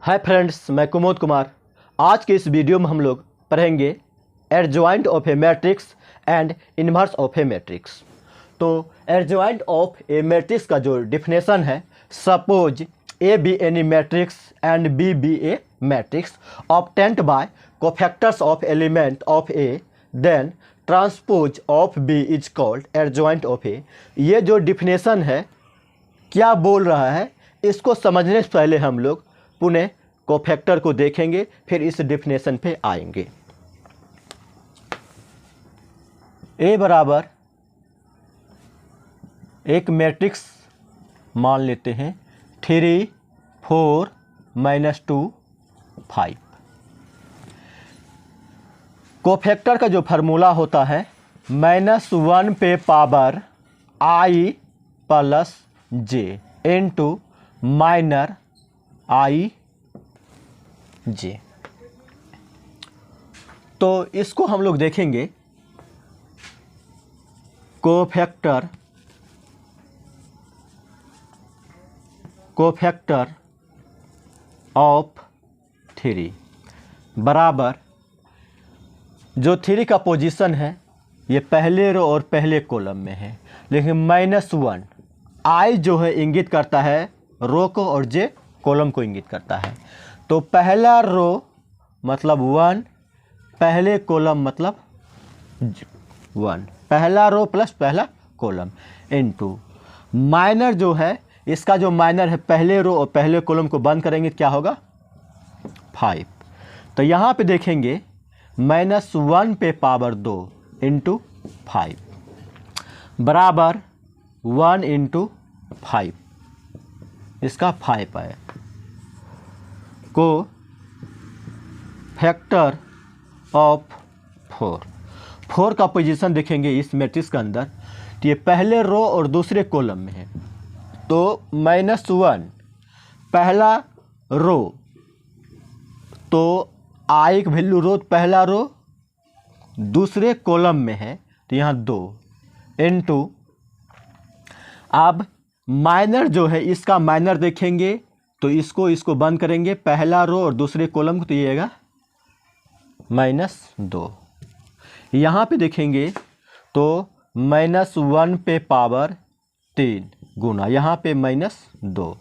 Hi friends, मैं कुमोद कुमार। आज के इस वीडियो में हम लोग पढ़ेंगे adjoint of A matrix and inverse of A matrix. तो एडजॉइंट ऑफ ए मैट्रिक्स का जो डिफिनेशन है, suppose A be any matrix and B be a matrix obtained by cofactors of element of A, then transpose of B is called adjoint of A. ये जो definition है क्या बोल रहा है, इसको समझने से पहले हम लोग पुनः कोफैक्टर को देखेंगे, फिर इस डिफिनेशन पे आएंगे। ए बराबर एक मैट्रिक्स मान लेते हैं 3 4 -2 5। कोफैक्टर का जो फार्मूला होता है -1 पे power i plus j into minor i j. तो इसको हम लोग देखेंगे कोफैक्टर ऑफ 3 बराबर जो 3 का पोजीशन है ये पहले रो और पहले कॉलम में है, लेकिन -1 आई जो है इंगित करता है रो को और जे कॉलम को इंगित करता है। तो पहला रो मतलब 1, पहले कॉलम मतलब 1, पहला रो प्लस पहला कॉलम इनटू माइनर जो है, इसका जो माइनर है पहले रो और पहले कॉलम को बंद करेंगे क्या होगा 5। तो यहाँ पे देखेंगे -1 पे पावर 2 इंटू 5 बराबर 1 इंटू 5, इसका 5 है। को फैक्टर ऑफ 4 का पोजीशन देखेंगे इस मैट्रिक्स के अंदर, तो ये पहले रो और दूसरे कॉलम में है। तो -1 पहला रो, तो आई की वैल्यू रो पहला रो दूसरे कॉलम में है, तो यहाँ 2 इंटू अब माइनर जो है इसका माइनर देखेंगे तो इसको बंद करेंगे पहला रो और दूसरे कॉलम को, तो ये आएगा -2। यहाँ पे देखेंगे तो -1 पे पावर 3 गुना यहाँ पे -2,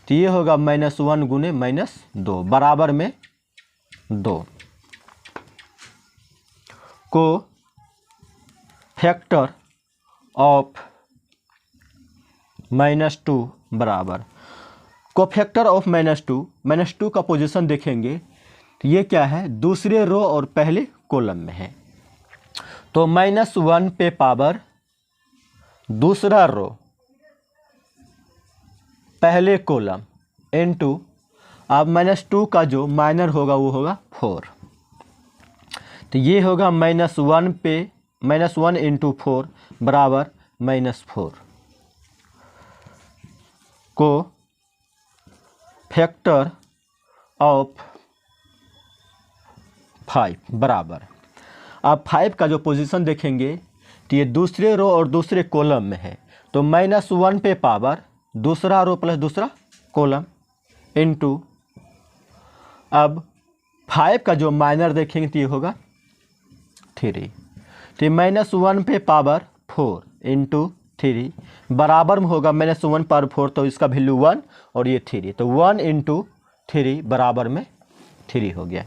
तो ये होगा -1 गुने -2 बराबर में 2। को फैक्टर ऑफ -2 बराबर कोफैक्टर ऑफ -2 का पोजीशन देखेंगे तो ये क्या है दूसरे रो और पहले कॉलम में है। तो -1 पे पावर दूसरा रो पहले कॉलम इनटू अब -2 का जो माइनर होगा वो होगा 4, तो ये होगा -1 पे -1 इंटू 4 बराबर -4। को फैक्टर ऑफ 5 बराबर, अब 5 का जो पोजीशन देखेंगे तो ये दूसरे रो और दूसरे कॉलम में है। तो -1 पे पावर दूसरा रो प्लस दूसरा कॉलम इनटू अब 5 का जो माइनर देखेंगे तो ये होगा 3, तो -1 पे पावर 4 इंटू 3 बराबर में होगा -1 पर 4, तो इसका वैल्यू 1 और ये 3, तो 1 इंटू 3 बराबर में 3 हो गया।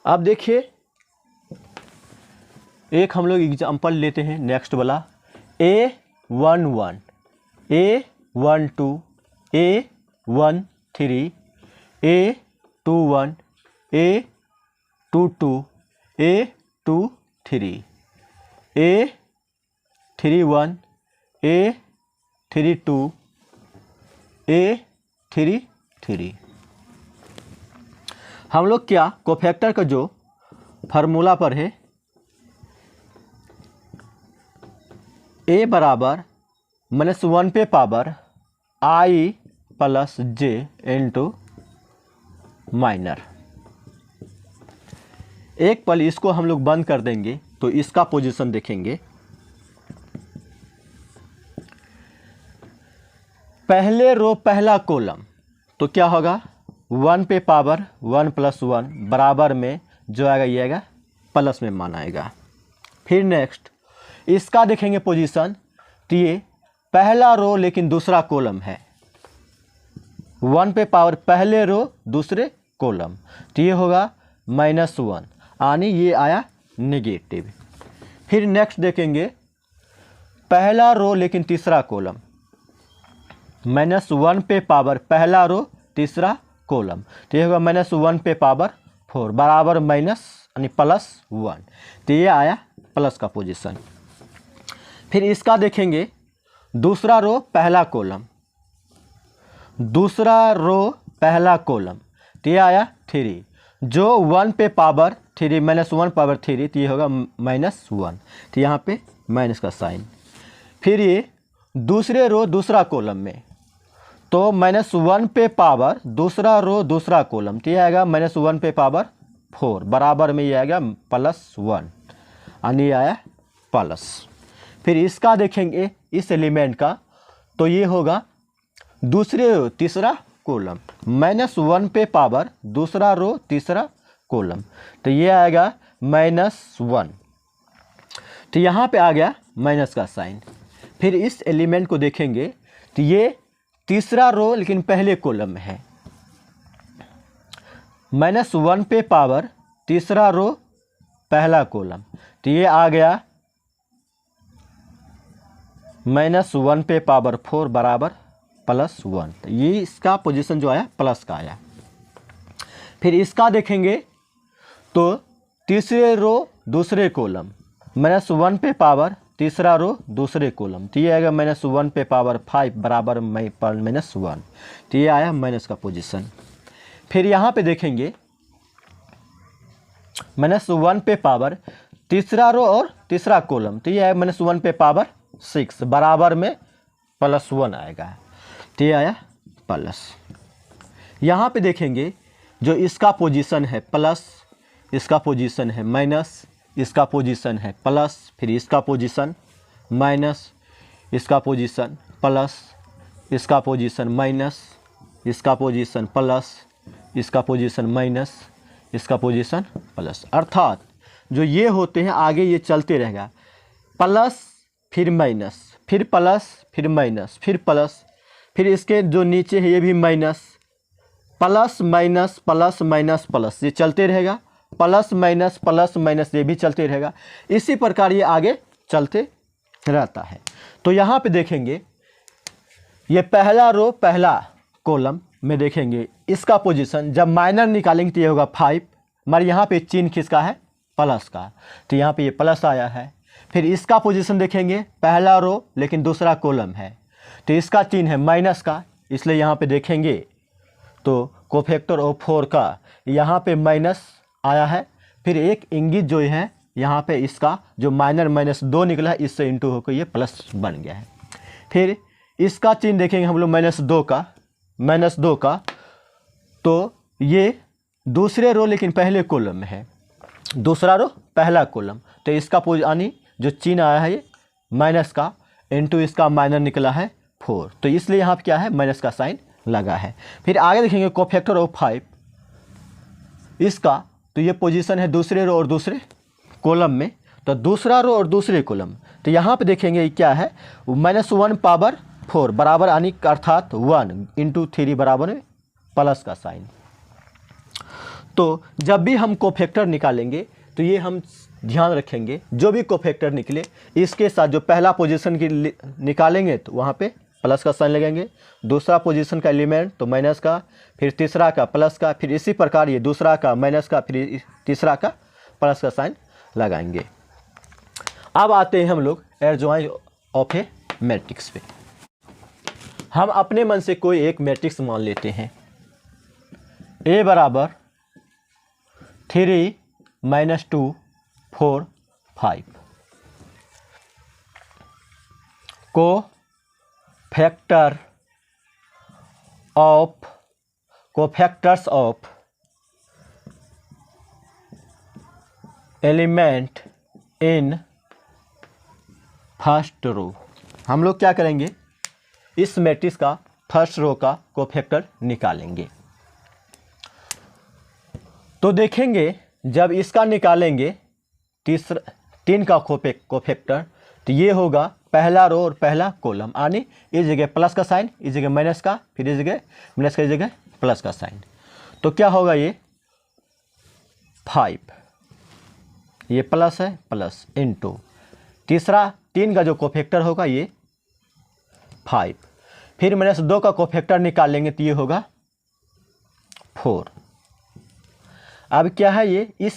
अब देखिए एक हम लोग एग्जांपल लेते हैं नेक्स्ट वाला A11 A12 A13 A21 A22 A23 A31 A32 A33। हम लोग क्या कोफैक्टर का जो फार्मूला पर है A बराबर -1 पे power i plus j into minor. एक पल इसको हम लोग बंद कर देंगे तो इसका पोजीशन देखेंगे पहले रो पहला कॉलम तो क्या होगा 1 पे पावर 1 + 1 बराबर में जो आएगा ये आएगा प्लस में मान आएगा। फिर नेक्स्ट इसका देखेंगे पोजीशन, तो ये पहला रो लेकिन दूसरा कॉलम है, 1 पे पावर पहले रो दूसरे कॉलम, तो ये होगा -1 यानी ये आया नेगेटिव। फिर नेक्स्ट देखेंगे पहला रो लेकिन तीसरा कॉलम, -1 पे पावर पहला रो तीसरा कॉलम, तो ये होगा -1 पे पावर 4 बराबर माइनस यानी +1, तो ये आया प्लस का पोजीशन। फिर इसका देखेंगे दूसरा रो पहला कॉलम, दूसरा रो पहला कॉलम, तो ये आया 3, जो 1 पे पावर 3 -1 पावर 3, तो ये होगा -1, तो यहाँ पे माइनस का साइन। फिर ये दूसरे रो दूसरा कॉलम में, तो -1 पे पावर दूसरा रो दूसरा कॉलम, तो ये आएगा -1 पे पावर 4 बराबर में ये आएगा +1 यानी आया प्लस। फिर इसका देखेंगे इस एलिमेंट का, तो ये होगा दूसरे रो तीसरा कॉलम, -1 पे पावर दूसरा रो तीसरा कॉलम, तो ये आएगा -1, तो यहाँ पे आ गया माइनस का साइन। फिर इस एलिमेंट को देखेंगे तो ये तीसरा रो लेकिन पहले कॉलम में है, -1 पे पावर तीसरा रो पहला कॉलम, तो ये आ गया -1 पे पावर 4 बराबर +1, तो ये इसका पोजीशन जो आया प्लस का आया। फिर इसका देखेंगे तो तीसरे रो दूसरे कॉलम, -1 पे पावर तीसरा रो दूसरे कॉलम, तो ये आएगा -1 पे पावर 5 बराबर -1, तो ये आया माइनस का पोजीशन। फिर यहाँ पे देखेंगे -1 पे पावर तीसरा रो और तीसरा कॉलम, तो ये आया -1 पे पावर 6 बराबर में +1 आएगा, तो ये आया प्लस। यहाँ पे देखेंगे जो इसका पोजीशन है प्लस, इसका पोजीशन है माइनस, इसका पोजीशन है प्लस, फिर इसका पोजीशन माइनस, इसका पोजीशन प्लस, इसका पोजीशन माइनस, इसका पोजीशन प्लस, इसका पोजीशन माइनस, इसका पोजीशन प्लस, अर्थात जो ये होते हैं आगे ये चलते रहेगा, प्लस फिर माइनस, फिर प्लस, फिर माइनस, फिर प्लस, फिर इसके जो नीचे है ये भी minus, plus minus plus minus plus, ये चलते रहेगा, प्लस माइनस ये भी चलते रहेगा, इसी प्रकार ये आगे चलते रहता है। तो यहाँ पे देखेंगे ये पहला रो पहला कॉलम में देखेंगे इसका पोजीशन जब माइनर निकालेंगे तो ये होगा 5, मगर यहाँ पे चिन्ह किसका है प्लस का, तो यहाँ पे ये प्लस आया है। फिर इसका पोजीशन देखेंगे पहला रो लेकिन दूसरा कॉलम है, तो इसका चिन्ह है माइनस का, इसलिए यहाँ पे देखेंगे तो कोफैक्टर ऑफ 4 का यहाँ पे माइनस आया है। फिर एक इंगित जो है यहाँ पे इसका जो माइनर -2 निकला है इससे इंटू होकर ये प्लस बन गया है। फिर इसका चिन्ह देखेंगे हम लोग -2 का, तो ये दूसरे रो लेकिन पहले कॉलम में है, दूसरा रो पहला कॉलम, तो इसका यानी जो चिन्ह आया है ये माइनस का, इंटू इसका माइनर निकला है 4, तो इसलिए यहाँ पे क्या है माइनस का साइन लगा है। फिर आगे देखेंगे कोफैक्टर ऑफ 5 इसका, तो ये पोजीशन है दूसरे रो और दूसरे कॉलम में, तो दूसरा रो और दूसरे कॉलम, तो यहाँ पे देखेंगे क्या है -1 पावर 4 बराबर यानी अर्थात 1 × 3 बराबर में प्लस का साइन। तो जब भी हम कोफैक्टर निकालेंगे तो ये हम ध्यान रखेंगे जो भी कोफैक्टर निकले इसके साथ जो पहला पोजीशन की निकालेंगे तो वहाँ पे प्लस का साइन लगेंगे, दूसरा पोजीशन का एलिमेंट तो माइनस का, फिर तीसरा का प्लस का, फिर इसी प्रकार ये दूसरा का माइनस का, फिर तीसरा का प्लस का साइन लगाएंगे। अब आते हैं हम लोग एडजॉइंट ऑफ ए मैट्रिक्स पे। हम अपने मन से कोई एक मैट्रिक्स मान लेते हैं, A बराबर 3 - 2 4 5, cofactors of element in first row. हम लोग क्या करेंगे इस मैट्रिक्स का फर्स्ट रो का कोफैक्टर निकालेंगे। तो देखेंगे जब इसका निकालेंगे 3 का कोफैक्टर, तो ये होगा पहला रो और पहला कॉलम, यानी इस जगह प्लस का साइन, इस जगह माइनस का, फिर इस जगह माइनस का, इस जगह प्लस का साइन। तो क्या होगा ये 5, ये प्लस है प्लस इनटू तीसरा 3 का जो कोफैक्टर होगा ये 5, फिर -2 का कोफैक्टर निकालेंगे तो ये होगा 4। अब क्या है, ये इस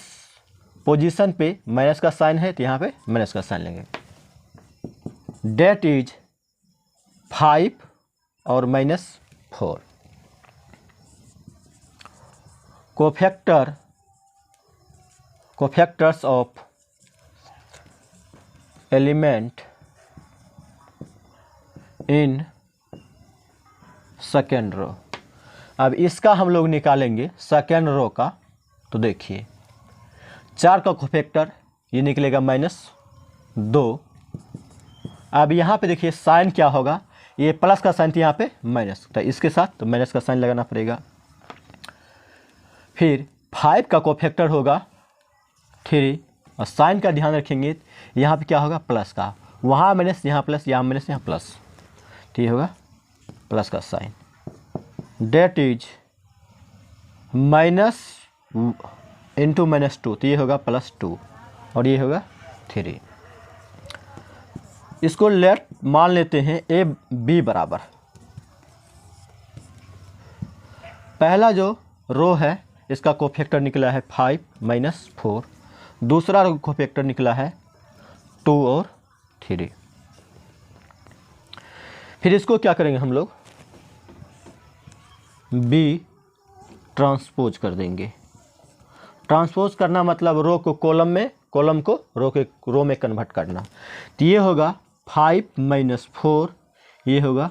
पोजीशन पे माइनस का साइन है तो यहाँ पे माइनस का साइन लेंगे। डेट इज 5 और -4। Cofactors of element in second row. अब इसका हम लोग निकालेंगे सेकेंड रो का। तो देखिए 4 का कोफैक्टर ये निकलेगा -2। अब यहाँ पे देखिए साइन क्या होगा, ये प्लस का साइन तो यहाँ पे माइनस, तो इसके साथ तो माइनस का साइन लगाना पड़ेगा। फिर 5 का कोफैक्टर होगा 3, और साइन का ध्यान रखेंगे यहाँ पे क्या होगा प्लस का, वहाँ माइनस यहाँ प्लस, यहाँ माइनस यहाँ प्लस, तो ये होगा प्लस का sign. That is minus into -2, तो ये होगा +2 और ये होगा 3। इसको लेट मान लेते हैं ए बी बराबर, पहला जो रो है इसका कोफैक्टर निकला है 5 -4, दूसरा रो कोफैक्टर निकला है 2 और 3। फिर इसको क्या करेंगे हम लोग, बी ट्रांसपोज कर देंगे। ट्रांसपोज करना मतलब रो को कॉलम में, कॉलम को रो में कन्वर्ट करना। तो ये होगा 5 -4, ये होगा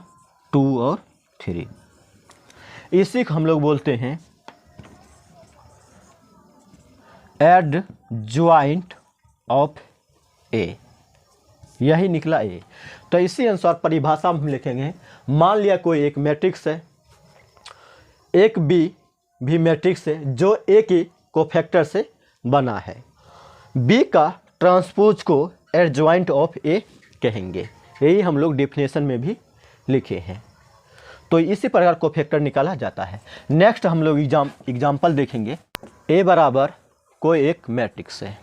2 और 3। इसी को हम लोग बोलते हैं एड ज्वाइंट ऑफ ए, यही निकला ए। तो इसी अनुसार परिभाषा हम लिखेंगे, मान लिया कोई एक मैट्रिक्स है, एक बी भी मैट्रिक्स है जो ए के कोफैक्टर से बना है, बी का ट्रांसपोज को एडज्वाइंट ऑफ ए कहेंगे। यही हम लोग डेफिनेशन में भी लिखे हैं। तो इसी प्रकार कोफैक्टर निकाला जाता है। नेक्स्ट हम लोग एग्जाम्पल देखेंगे। ए बराबर कोई एक मैट्रिक्स है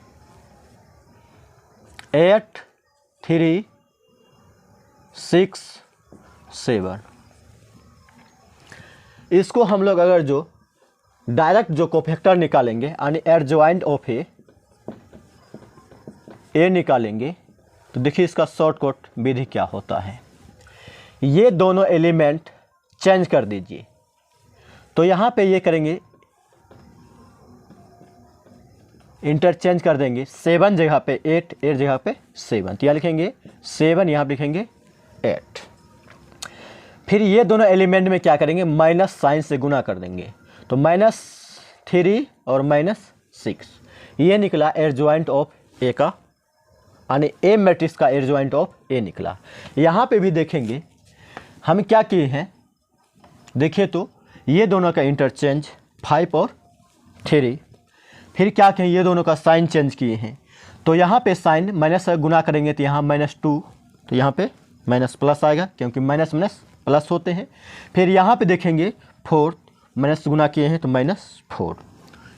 8 3 6 7। इसको हम लोग अगर जो डायरेक्ट जो कोफैक्टर निकालेंगे यानी एडज्वाइंट ऑफ ए निकालेंगे, तो देखिए इसका शॉर्टकट विधि क्या होता है। ये दोनों एलिमेंट चेंज कर दीजिए। तो यहाँ पे ये करेंगे, इंटरचेंज कर देंगे। 7 जगह पे 8, 8 जगह पे 7, तो यहाँ लिखेंगे 7, यहाँ पे लिखेंगे 8। फिर ये दोनों एलिमेंट में क्या करेंगे, माइनस साइन से गुना कर देंगे। तो -3 और -6, ये निकला एडज्वाइंट ऑफ ए का, यानी ए मैट्रिक्स का एडज्वाइंट ऑफ ए निकला। यहाँ पे भी देखेंगे हम क्या किए हैं, देखिए तो ये दोनों का इंटरचेंज 5 और 3। फिर क्या कहें, ये दोनों का साइन चेंज किए हैं। तो यहाँ पे साइन माइनस से गुना करेंगे तो यहाँ -2, तो यहाँ पे माइनस प्लस आएगा क्योंकि माइनस माइनस प्लस होते हैं। फिर यहाँ पे देखेंगे 4, माइनस गुना किए हैं तो -4।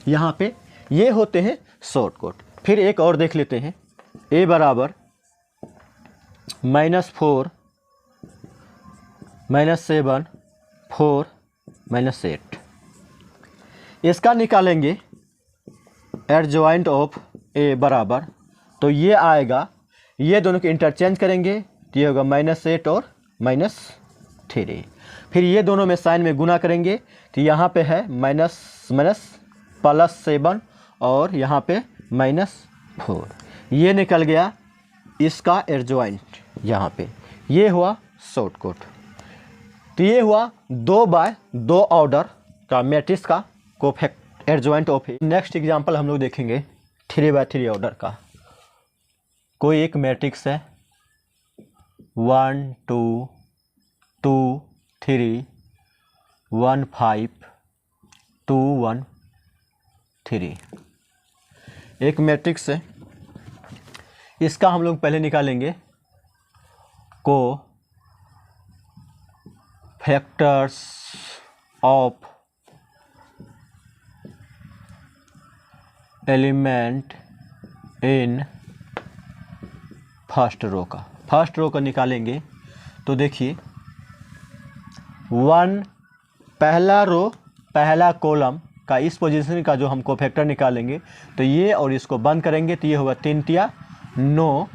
यहाँ पे ये होते हैं शॉर्टकट। फिर एक और देख लेते हैं, ए बराबर -4 -7 4 -8। इसका निकालेंगे एडज्वाइंट ऑफ ए बराबर, तो ये आएगा, ये दोनों के इंटरचेंज करेंगे तो ये होगा -8 और -3। फिर ये दोनों में साइन में गुना करेंगे तो यहाँ पे है +7 और यहाँ पे -4। ये निकल गया इसका एडज्वाइंट यहाँ पे। ये हुआ शॉर्टकट। तो ये हुआ 2x2 ऑर्डर का मैट्रिक्स का cofactor adjoint of A. Next example हम लोग देखेंगे 3x3 ऑर्डर का। कोई एक मैट्रिक्स है 1 2 2 3 15213। एक मैट्रिक्स है, इसका हम लोग पहले निकालेंगे cofactors of element in first row का। फर्स्ट रो का निकालेंगे तो देखिए 1 पहला रो पहला कॉलम का इस पोजीशन का जो हमको फैक्टर निकालेंगे तो ये और इसको बंद करेंगे तो ये होगा 3 तिया 9,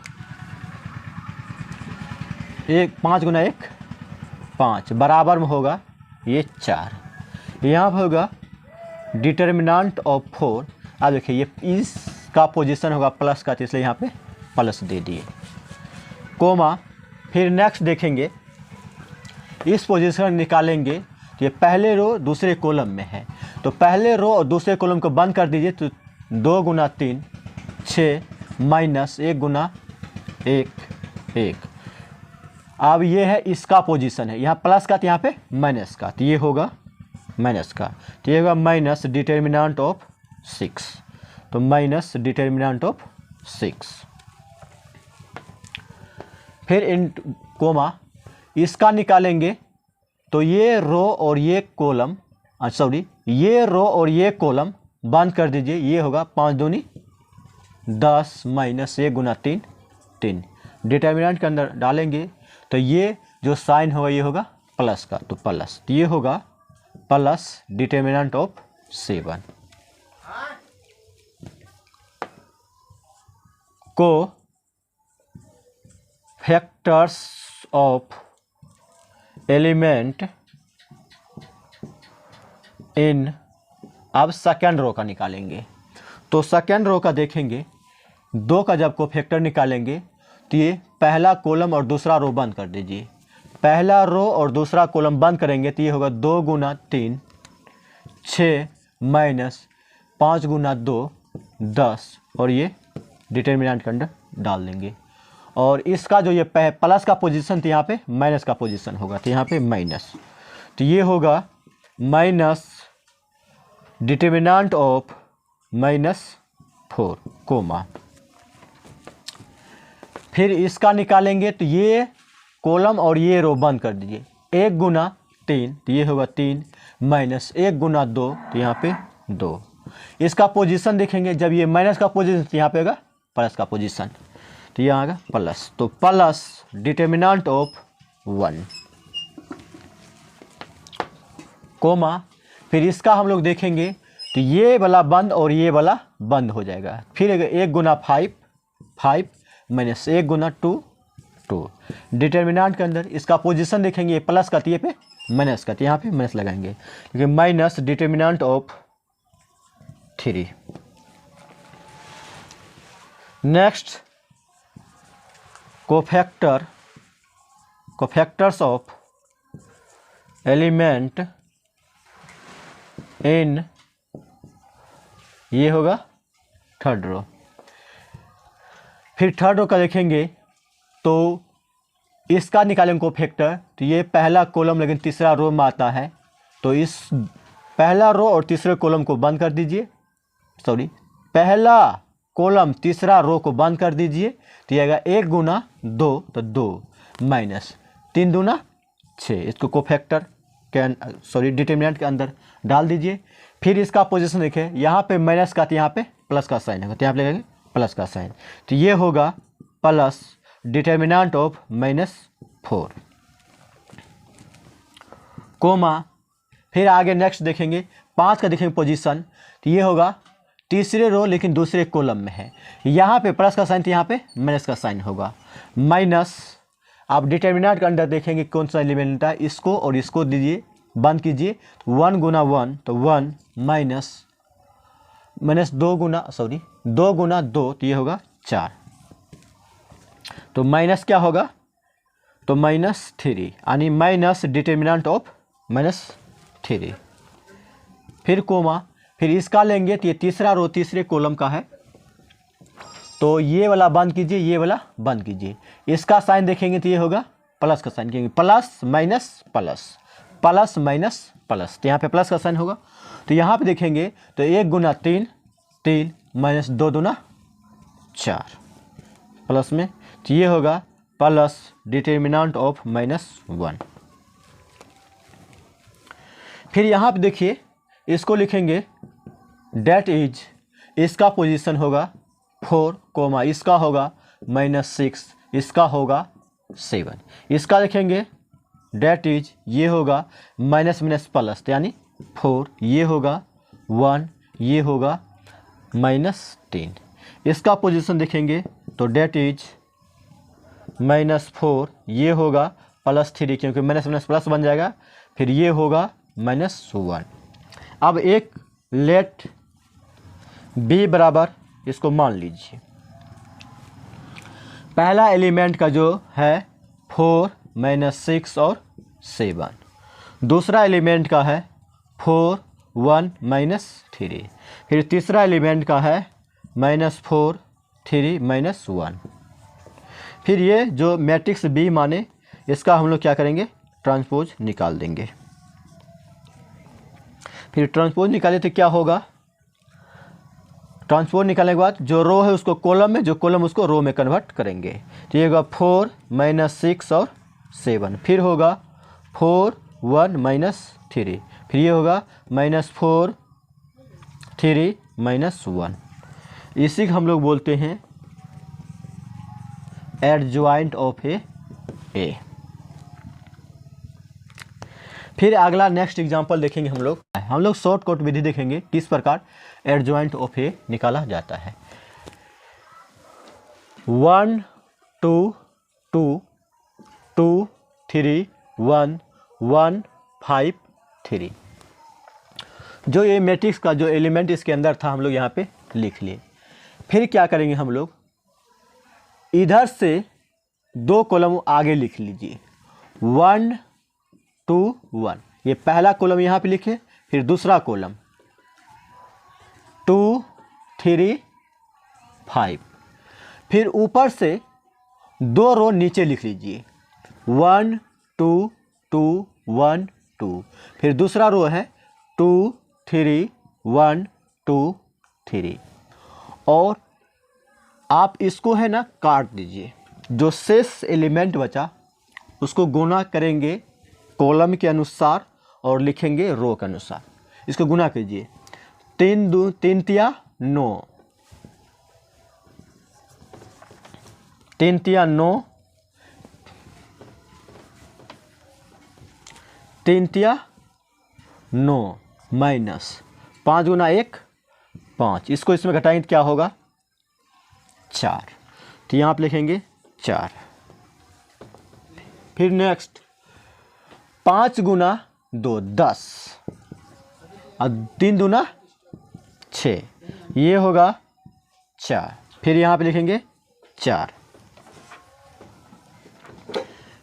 5 गुना 1 5 बराबर में होगा ये 4। यहाँ पर होगा डिटर्मिनेंट ऑफ 4। अब देखिए ये इसका पोजीशन होगा प्लस का, तो इसलिए यहाँ पे प्लस दे दिए, कोमा। फिर नेक्स्ट देखेंगे इस पोजीशन निकालेंगे तो ये पहले रो दूसरे कॉलम में है, तो पहले रो और दूसरे कॉलम को बंद कर दीजिए तो 2 गुना 3 6 माइनस 1 गुना 1 1। अब ये है इसका पोजीशन है, यहाँ प्लस का तो यहाँ पे माइनस का, तो ये होगा माइनस का, तो ये होगा माइनस डिटर्मिनेंट ऑफ 6, तो माइनस डिटर्मिनेंट ऑफ 6। फिर इन कोमा इसका निकालेंगे तो ये रो और ये कॉलम सॉरी ये रो और ये कॉलम बंद कर दीजिए, ये होगा 5 दूनी 10 माइनस 1 गुना 3 3। डिटर्मिनेंट के अंदर डालेंगे तो ये जो साइन होगा ये होगा प्लस का, तो प्लस, तो ये होगा प्लस डिटर्मिनेंट ऑफ 7 को फैक्टर्स ऑफ एलिमेंट इन। अब सेकेंड रो का निकालेंगे तो सेकेंड रो का देखेंगे 2 का जब को फैक्टर निकालेंगे तो ये पहला कॉलम और दूसरा रो बंद कर दीजिए, पहला रो और दूसरा कॉलम बंद करेंगे तो ये होगा 2 गुना 3 6 माइनस 5 गुना 2 10, और ये डिटर्मिनेंट के अंदर डाल देंगे। और इसका जो ये प्लस का पोजीशन तो यहाँ पे माइनस का पोजीशन होगा, तो यहाँ पे माइनस, तो ये होगा माइनस डिटर्मिनेंट ऑफ -4 कोमा। फिर इसका निकालेंगे तो ये कॉलम और ये रो बंद कर दीजिए, 1 गुना 3 तो ये होगा 3 माइनस 1 गुना 2 तो यहाँ पे 2। इसका पोजीशन देखेंगे जब ये माइनस का पोजीशन तो यहाँ पे होगा प्लस का पोजीशन, तो यहाँ आएगा प्लस, तो प्लस डिटर्मिनेंट ऑफ 1 कोमा। फिर इसका हम लोग देखेंगे तो ये वाला बंद और ये वाला बंद हो जाएगा, फिर 1 गुना 5 5 माइनस 1 गुना 2 2। डिटर्मिनेंट के अंदर इसका पोजीशन देखेंगे, ये प्लस का तो ये पे माइनस का, तो यहाँ पे माइनस लगाएंगे, क्योंकि minus determinant of 3। Next cofactors of element इन, ये होगा थर्ड रो। फिर थर्ड रो का देखेंगे तो इसका निकालेंगे कोफैक्टर, तो ये पहला कॉलम लेकिन तीसरा रो में आता है, तो इस पहला रो और तीसरे कॉलम को बंद कर दीजिए, सॉरी पहला कॉलम तीसरा रो को बंद कर दीजिए, तो ये आएगा 1 गुना 2 तो 2 माइनस 3 दूना 6। इसको कोफैक्टर के सॉरी डिटर्मिनेंट के अंदर डाल दीजिए। फिर इसका पोजीशन देखिए, यहाँ पे माइनस का तो यहाँ पे प्लस का साइन होगा, तो यहाँ पे लगेगा प्लस का साइन, तो ये होगा प्लस डिटर्मिनेंट ऑफ -4 कोमा। फिर आगे नेक्स्ट देखेंगे 5 का देखेंगे पोजीशन, तो ये होगा तीसरे रो लेकिन दूसरे कॉलम में है, यहाँ पे प्लस का साइन तो यहाँ पे माइनस का साइन होगा, माइनस। आप डिटर्मिनेंट के अंदर देखेंगे कौन सा एलिमेंट है, इसको और इसको दीजिए, बंद कीजिए, 1 गुना 1 तो 1 माइनस 2 गुना 2 तो ये होगा 4, तो माइनस क्या होगा, तो -3 यानी माइनस डिटर्मिनेंट ऑफ -3। फिर कोमा, फिर इसका लेंगे तो ये तीसरा रो तीसरे कॉलम का है, तो ये वाला बंद कीजिए, ये वाला बंद कीजिए। इसका साइन देखेंगे तो ये होगा प्लस का साइन, क्योंकि plus minus plus, plus minus plus, तो यहाँ पे प्लस का साइन होगा। तो यहाँ पे देखेंगे तो 1 गुना 3 3 माइनस 2 दूना 4 प्लस में, तो ये होगा प्लस डिटर्मिनेंट ऑफ -1। फिर यहाँ पे देखिए इसको लिखेंगे डेट इज, इसका पोजीशन होगा 4 कोमा, इसका होगा -6, इसका होगा 7। इसका लिखेंगे डेट इज, ये होगा माइनस माइनस प्लस यानी 4, ये होगा 1, ये होगा -3। इसका पोजीशन देखेंगे तो डेट इज -4, ये होगा +3 क्योंकि माइनस माइनस प्लस बन जाएगा, फिर ये होगा -1। अब एक लेट b बराबर, इसको मान लीजिए पहला एलिमेंट का जो है 4 -6 और 7, दूसरा एलिमेंट का है 4 1 -3, फिर तीसरा एलिमेंट का है -4 3 -1। फिर ये जो मैट्रिक्स B माने इसका हम लोग क्या करेंगे, ट्रांसपोज निकाल देंगे। फिर ट्रांसपोज निकाले तो क्या होगा, ट्रांसपोज निकालने के बाद जो रो है उसको कॉलम में, जो कॉलम उसको रो में कन्वर्ट करेंगे। तो ये होगा 4 -6 और 7, फिर होगा 4 1 -3, फिर ये होगा -4 3 -1। इसी को हम लोग बोलते हैं एडजॉइंट ऑफ ए। फिर अगला नेक्स्ट एग्जांपल देखेंगे हम लोग शॉर्टकट विधि देखेंगे किस प्रकार एडजॉइंट ऑफ ए निकाला जाता है। 1 2 2 2 3 1 1 5 3। जो ये मैट्रिक्स का जो एलिमेंट इसके अंदर था हम लोग यहाँ पे लिख लिए। फिर क्या करेंगे हम लोग, इधर से 2 कॉलम आगे लिख लीजिए, 1 2 1, ये पहला कॉलम यहाँ पे लिखे, फिर दूसरा कॉलम 2 3 5, फिर ऊपर से 2 रो नीचे लिख लीजिए, 1 2 2 1 2, फिर दूसरा रो है 2 3 1 2 3, और आप इसको है ना काट दीजिए, जो शेष एलिमेंट बचा उसको गुना करेंगे कॉलम के अनुसार और लिखेंगे रो के अनुसार। इसको गुना कीजिए, 3 2 3 तिया 9, 3 तिया 9, 3 तिया 9 माइनस 5 गुना 1 5, इसको इसमें घटाएंगे तो क्या होगा 4, तो यहाँ आप लिखेंगे 4। फिर नेक्स्ट 5 गुना 2 10 और 3 दूना 6, ये होगा 4, फिर यहाँ पे लिखेंगे 4।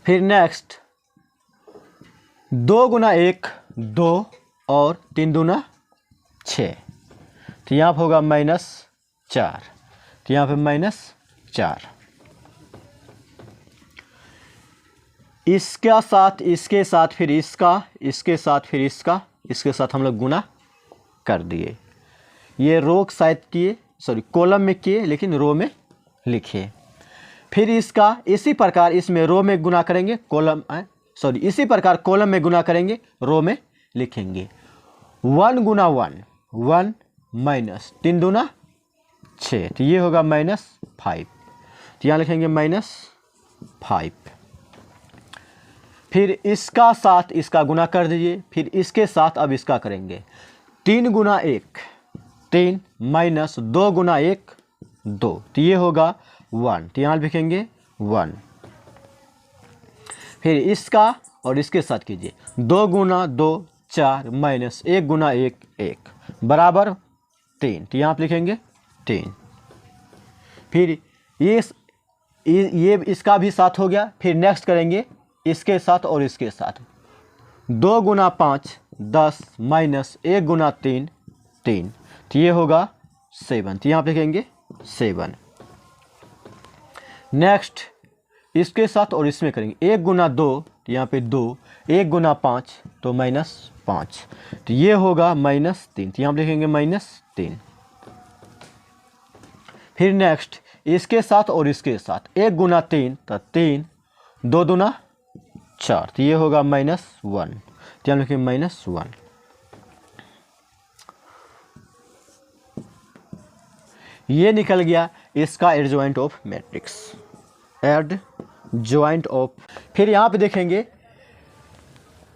फिर नेक्स्ट 2 गुना 1 2 और 3 दूना 6, तो यहाँ पे होगा -4, तो यहाँ पे -4। इसका साथ इसके साथ फिर इसका, इसके साथ फिर इसका, इसके साथ हम लोग गुना कर दिए। ये रो शायद किए, सॉरी कॉलम में किए लेकिन रो में लिखे। फिर इसका इसी प्रकार इसमें रो में गुना करेंगे, कॉलम सॉरी इसी प्रकार कॉलम में गुना करेंगे, रो में लिखेंगे 1 गुना 1 1 माइनस 3 दूना 6, तो ये होगा -5, तो यहाँ लिखेंगे -5। फिर इसका साथ इसका गुना कर दीजिए, फिर इसके साथ अब इसका करेंगे 3 गुना 1 3 माइनस 2 गुना 1 2, तो ये होगा 1, तो यहाँ लिखेंगे 1। फिर इसका और इसके साथ कीजिए 2 गुना 2 4 माइनस 1 गुना 1 1 बराबर 3, तो यहाँ आप लिखेंगे 3। फिर ये इसका भी साथ हो गया। फिर नेक्स्ट करेंगे इसके साथ और इसके साथ 2 गुना 5 10 माइनस 1 गुना 3 3, तो ये होगा 7, तो यहाँ पे लिखेंगे 7। नेक्स्ट इसके साथ और इसमें करेंगे 1 गुना 2, तो यहाँ पे 2 1 गुना 5 तो -5, तो ये होगा -3, तो यहाँ हम लिखेंगे -3। फिर नेक्स्ट इसके साथ और इसके साथ 1 गुना 3 तो 3, 2 दूना 4, तो ये होगा -1, तो हम लिखेंगे -1। ये निकल गया इसका adjoint of matrix, adjoint of. फिर यहाँ पे देखेंगे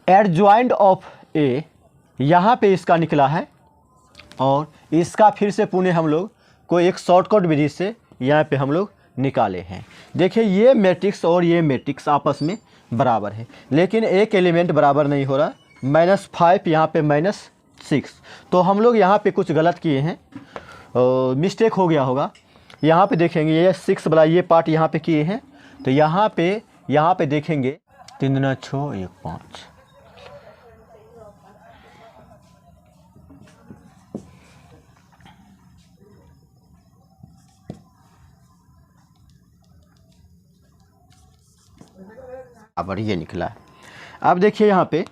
एडजॉइंट ऑफ ए, यहाँ पे इसका निकला है और इसका फिर से पुणे हम लोग कोई एक शॉर्टकट विधि से यहाँ पे हम लोग निकाले हैं। देखिए ये मैट्रिक्स और ये मैट्रिक्स आपस में बराबर है, लेकिन एक एलिमेंट बराबर नहीं हो रहा, -5 यहाँ पे -6, तो हम लोग यहाँ पे कुछ गलत किए हैं, मिस्टेक हो गया होगा। यहाँ पे देखेंगे ये 6 वाला ये पार्ट यहाँ पे किए हैं, तो यहाँ पे देखेंगे 3 दूना 6, 1 5, अब ये निकला। अब देखिए यहाँ पे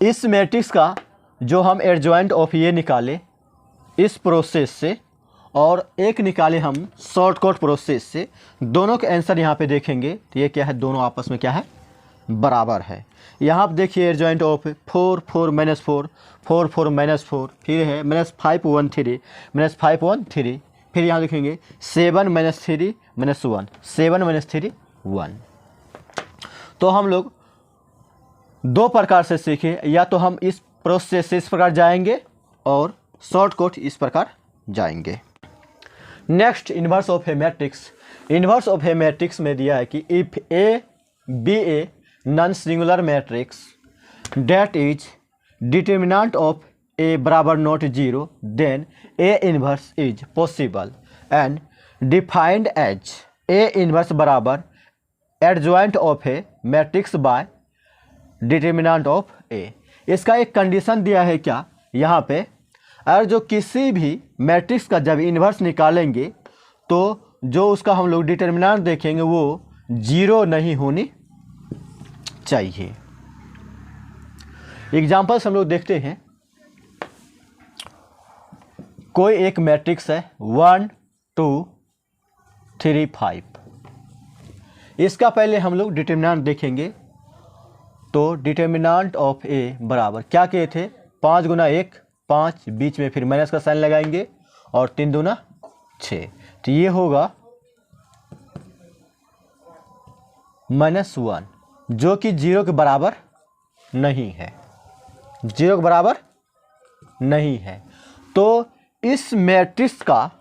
इस मैट्रिक्स का जो हम एडजॉइंट ऑफ ये निकाले इस प्रोसेस से और एक निकाले हम शॉर्टकट प्रोसेस से, दोनों के आंसर यहाँ पे देखेंगे तो ये क्या है, दोनों आपस में क्या है, बराबर है। यहाँ पे देखिए एडजॉइंट ऑफ 4 4 -4, 4 4 -4, फिर है -5 1 3, -5 1 3, फिर यहाँ देखेंगे 7 -3 -1, 7 -3 1। तो हम लोग दो प्रकार से सीखे, या तो हम इस प्रोसेस से इस प्रकार जाएंगे और शॉर्टकट इस प्रकार जाएंगे। Next inverse of A matrix. Inverse of A matrix में दिया है कि if A be a non singular matrix det is determinant of A बराबर not 0 then A inverse is possible and defined as A inverse बराबर adjoint of A matrix by determinant of A. इसका एक condition दिया है क्या यहाँ पे, अगर जो किसी भी मैट्रिक्स का जब इन्वर्स निकालेंगे तो जो उसका हम लोग डिटर्मिनेंट देखेंगे वो 0 नहीं होनी चाहिए। एग्जाम्पल्स हम लोग देखते हैं। कोई एक मैट्रिक्स है 1 2 3 5, इसका पहले हम लोग डिटर्मिनेंट देखेंगे। तो डिटर्मिनेंट ऑफ ए बराबर क्या कहे थे, 5 गुना 1 5, बीच में फिर माइनस का साइन लगाएंगे और 3 दूना 6, तो ये होगा -1, जो कि 0 के बराबर नहीं है, 0 के बराबर नहीं है। तो इस मैट्रिक्स का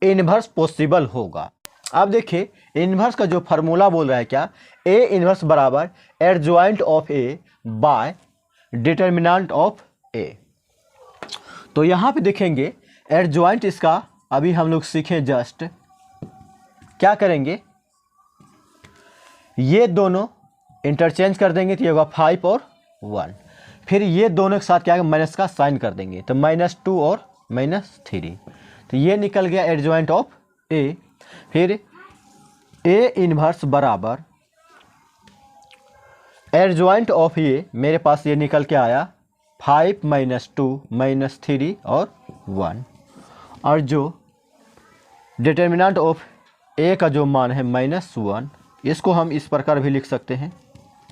इन्वर्स पॉसिबल होगा। अब देखिए इन्वर्स का जो फार्मूला बोल रहा है क्या, ए इन्वर्स बराबर adjoint of A by determinant of A. तो यहाँ पे देखेंगे एडजॉइंट इसका अभी हम लोग सीखें जस्ट क्या करेंगे, ये दोनों इंटरचेंज कर देंगे तो ये होगा 5 और 1, फिर ये दोनों के साथ क्या माइनस का साइन कर देंगे तो -2 और -3, तो ये निकल गया एडजॉइंट ऑफ ए। फिर ए इन्वर्स बराबर एडजॉइंट ऑफ ये मेरे पास ये निकल के आया 5 -2 -3 और 1, और जो डिटर्मिनेंट ऑफ ए का जो मान है -1, इसको हम इस प्रकार भी लिख सकते हैं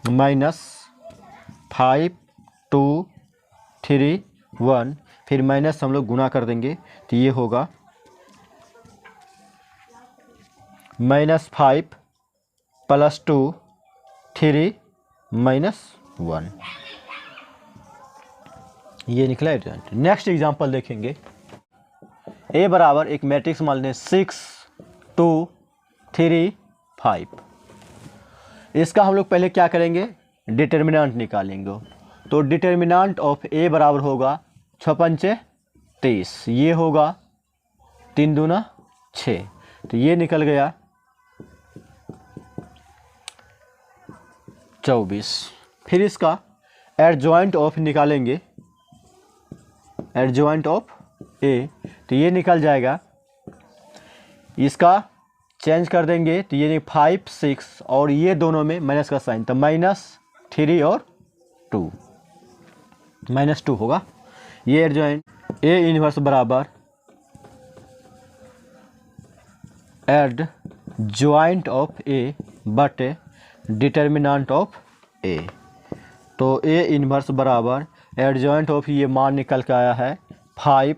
-5 2 3 1, फिर माइनस हम लोग गुना कर देंगे तो ये होगा -5 + 2 3 -1, ये निकला एडजॉइंट। नेक्स्ट एग्जांपल देखेंगे। ए बराबर एक मैट्रिक्स मान लें 6 2 3 5, इसका हम लोग पहले क्या करेंगे, डिटर्मिनेंट निकालेंगे। तो डिटर्मिनेंट ऑफ ए बराबर होगा 6 पंचे 30, ये होगा 3 दूना 6, तो ये निकल गया 24। फिर इसका एडजॉइंट ऑफ निकालेंगे, एडजॉइंट ऑफ ए, तो ये निकल जाएगा इसका चेंज कर देंगे तो ये 5 6 और ये दोनों में माइनस का साइन, तो -3 और 2, -2 होगा। ये एडजॉइंट ए इनवर्स बराबर एड ज्वाइंट ऑफ ए बटे डिटर्मिनेंट ऑफ ए। तो ए इनवर्स बराबर एडजॉइंट ऑफ, ये मान निकल के आया है 5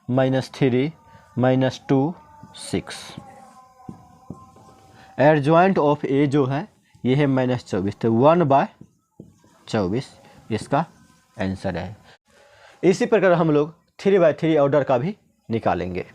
-3 -2 6। एडजॉइंट ऑफ ए जो है ये है -24, तो 1/24 इसका आंसर है। इसी प्रकार हम लोग 3/3 ऑर्डर का भी निकालेंगे।